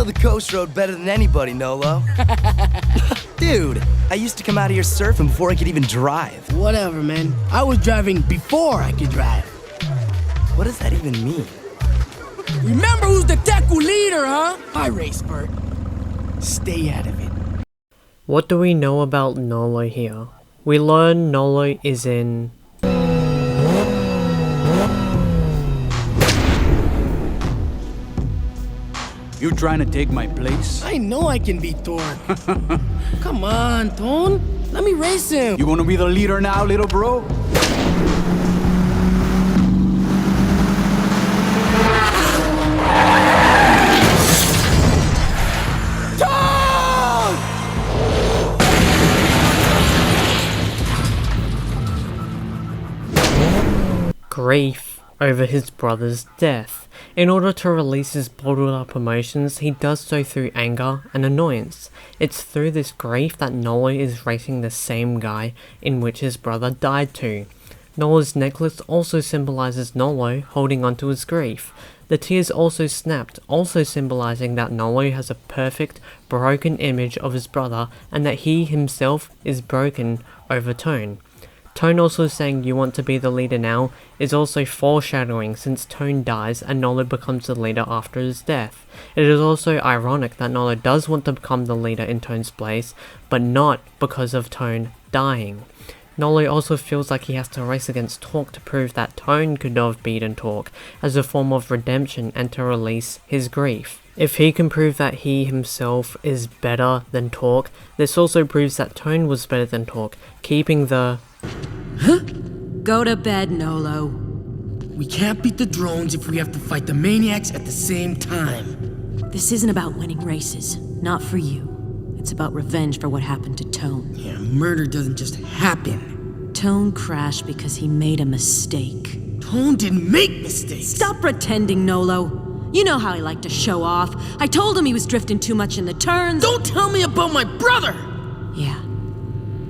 know the coast road better than anybody, Nolo. Dude, I used to come out here surfing before I could even drive. Whatever, man. I was driving before I could drive. What does that even mean? Remember who's the Teku leader, huh? Hi, Racebird. Stay out of it. What do we know about Nolo here? We learn Nolo is in... You trying to take my place? I know I can beat Thor. Come on, Tone. Let me race him. You wanna be the leader now, little bro? grief over his brother's death. In order to release his bottled up emotions, he does so through anger and annoyance. It's through this grief that Nolo is racing the same guy in which his brother died to. Nolo's necklace also symbolizes Nolo holding onto his grief. The tears also snapped, also symbolizing that Nolo has a perfect, broken image of his brother and that he himself is broken over Tone. Tone also saying you want to be the leader now is also foreshadowing since Tone dies and Nolo becomes the leader after his death. It is also ironic that Nolo does want to become the leader in Tone's place, but not because of Tone dying. Nolo also feels like he has to race against Torque to prove that Tone could not have beaten Torque as a form of redemption and to release his grief. If he can prove that he himself is better than Torque, this also proves that Tone was better than Torque, keeping the... Huh? Go to bed, Nolo. We can't beat the drones if we have to fight the maniacs at the same time. This isn't about winning races. Not for you. It's about revenge for what happened to Tone. Yeah, murder doesn't just happen. Tone crashed because he made a mistake. Tone didn't make mistakes. Stop pretending, Nolo. You know how he liked to show off. I told him he was drifting too much in the turns. Don't tell me about my brother! Yeah.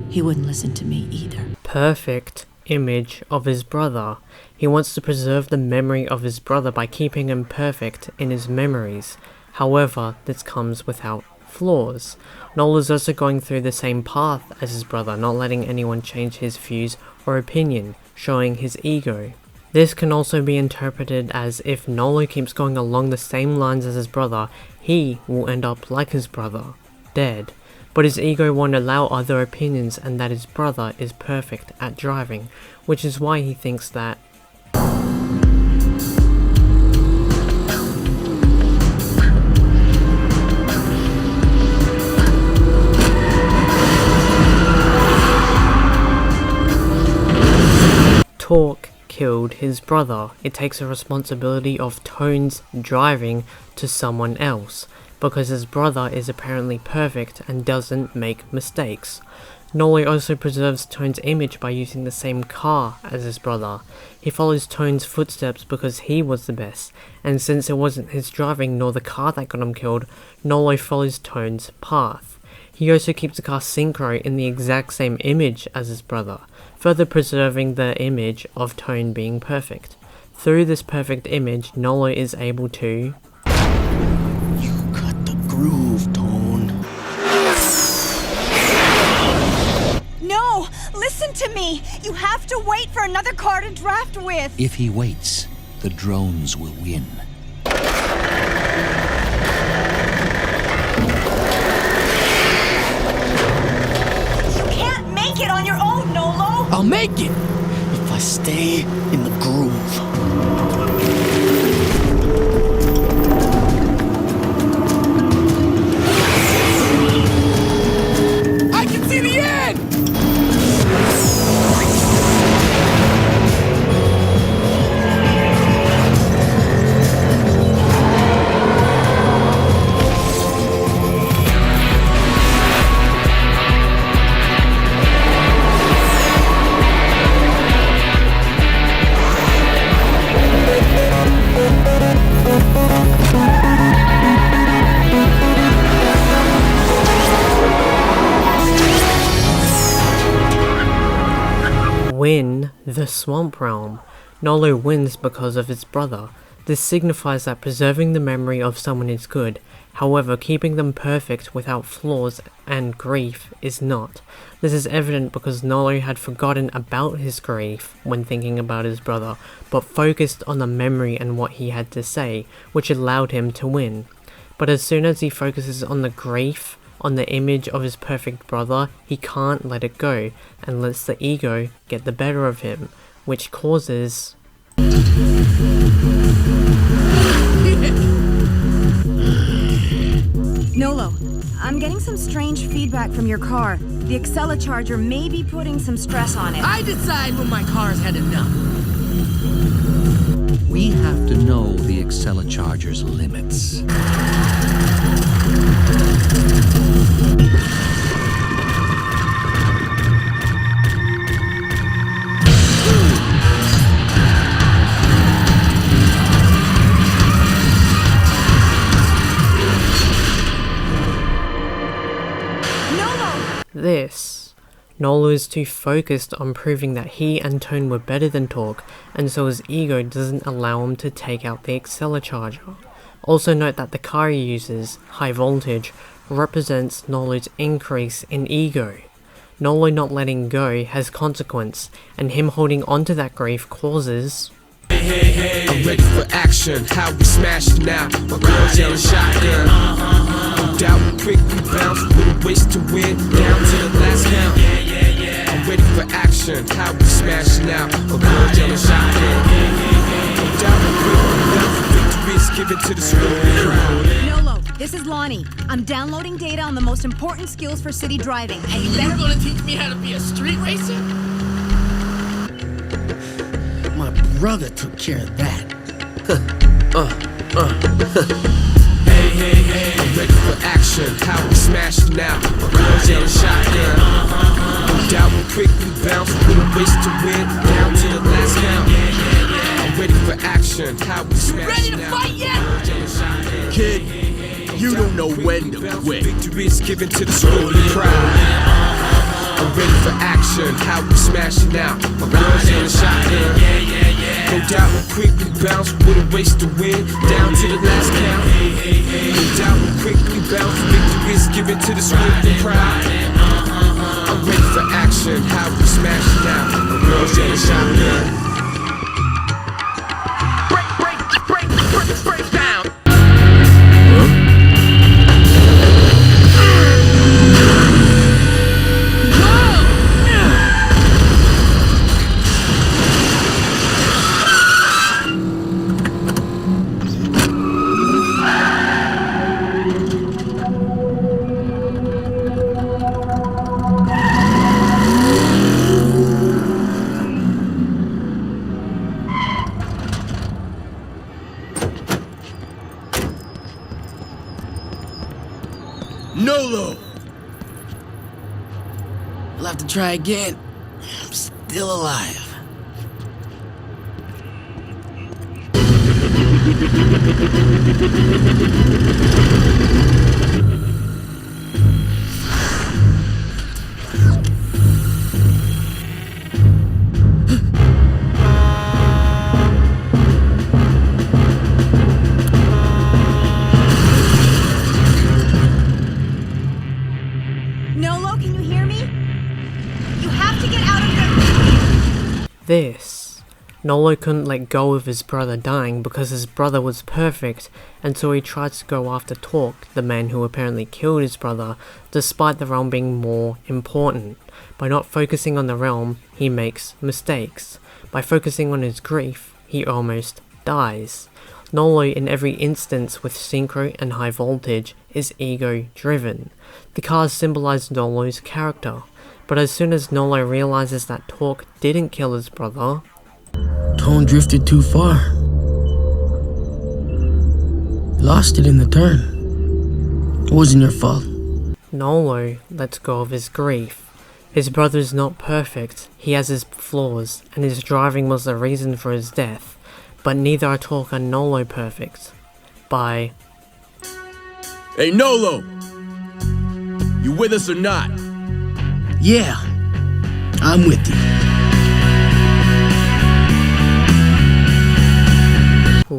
He wouldn't listen to me either. Perfect image of his brother. He wants to preserve the memory of his brother by keeping him perfect in his memories. However, this comes without flaws. Nolo is also going through the same path as his brother, not letting anyone change his views or opinion, showing his ego. This can also be interpreted as if Nolo keeps going along the same lines as his brother, he will end up like his brother, dead. But his ego won't allow other opinions and that his brother is perfect at driving, which is why he thinks that Torque killed his brother. It takes a responsibility of Tone's driving to someone else, because his brother is apparently perfect and doesn't make mistakes. Nolo also preserves Tone's image by using the same car as his brother. He follows Tone's footsteps because he was the best, and since it wasn't his driving nor the car that got him killed, Nolo follows Tone's path. He also keeps the car synchro in the exact same image as his brother, further preserving the image of Tone being perfect. Through this perfect image, Nolo is able to... You cut the groove, Tone. No! Listen to me! You have to wait for another car to draft with! If he waits, the drones will win. It on your own, Nolo! I'll make it if I stay in the groove. I can see the end! Win the Swamp Realm. Nolo wins because of his brother. This signifies that preserving the memory of someone is good. However, keeping them perfect without flaws and grief is not. This is evident because Nolo had forgotten about his grief when thinking about his brother, but focused on the memory and what he had to say, which allowed him to win. But as soon as he focuses on the grief, on the image of his perfect brother, he can't let it go, and lets the ego get the better of him, which causes... Nolo, I'm getting some strange feedback from your car. The AcceleRacers may be putting some stress on it. I decide when my car's had enough. We have to know the AcceleRacers' limits. Nolo is too focused on proving that he and Tone were better than Torque, and so his ego doesn't allow him to take out the AcceleRacer. Also note that the car he uses, High Voltage, represents Nolo's increase in ego. Nolo not letting go has consequence, and him holding onto that grief causes... Hey, I'm ready for action. How we smash it now? My girls yelling shotgun. No doubt we quickly bounce with a waste to win. Down to the last count. I'm ready for action. How we smash it now? My girls yelling shotgun. No doubt we quickly bounce. Victory is given to the screaming crowd. Nolo, this is Lonnie. I'm downloading data on the most important skills for city driving, and you better... You're gonna teach me how to be a street racer? My brother took care of that. Hey, I'm ready for action. How we smash it now? My girls yelling shotgun. No doubt we quickly bounce with a waste to win. Down to the last count. I'm ready for action. How we smash Ready it to now? fight yet? Kid, you don't know when to quit. Victory is given to the screaming crowd. I'm ready for action. How we smash it now? My girls yelling shotgun. No doubt we quickly bounce with a waste to win. Down to the last count. No doubt we quickly bounce. Victory is given to the screaming crowd. I'm ready for action. How we smash it now? My girls yelling shotgun. Break down. Nolo! We'll have to try again. I'm still alive. Nolo, can you hear me? You have to get out of there. Nolo couldn't let go of his brother dying because his brother was perfect, and so he tried to go after Torque, the man who apparently killed his brother, despite the realm being more important. By not focusing on the realm, he makes mistakes. By focusing on his grief, he almost dies. Nolo, in every instance with Synchro and High Voltage, is ego-driven. The cars symbolize Nolo's character, but as soon as Nolo realizes that Torque didn't kill his brother, Tone drifted too far. Lost it in the turn. It wasn't your fault. Nolo lets go of his grief. His brother is not perfect, he has his flaws, and his driving was the reason for his death, but neither are Torque and Nolo perfect. By... Hey, Nolo! You with us or not? Yeah, I'm with you.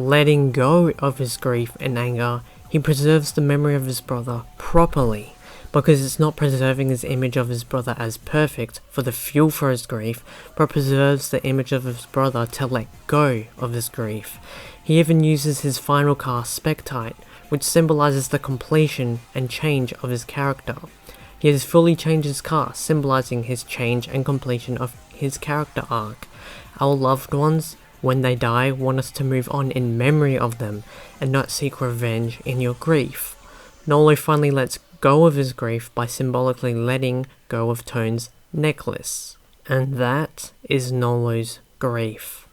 letting go of his grief and anger He preserves the memory of his brother properly, because it's not preserving his image of his brother as perfect for the fuel for his grief, but preserves the image of his brother to let go of his grief. He even uses his final car, Spectite, which symbolizes the completion and change of his character. He has fully changed his car, symbolizing his change and completion of his character arc. Our loved ones, when they die, want us to move on in memory of them and not seek revenge in your grief. Nolo finally lets go of his grief by symbolically letting go of Tone's necklace. And that is Nolo's grief.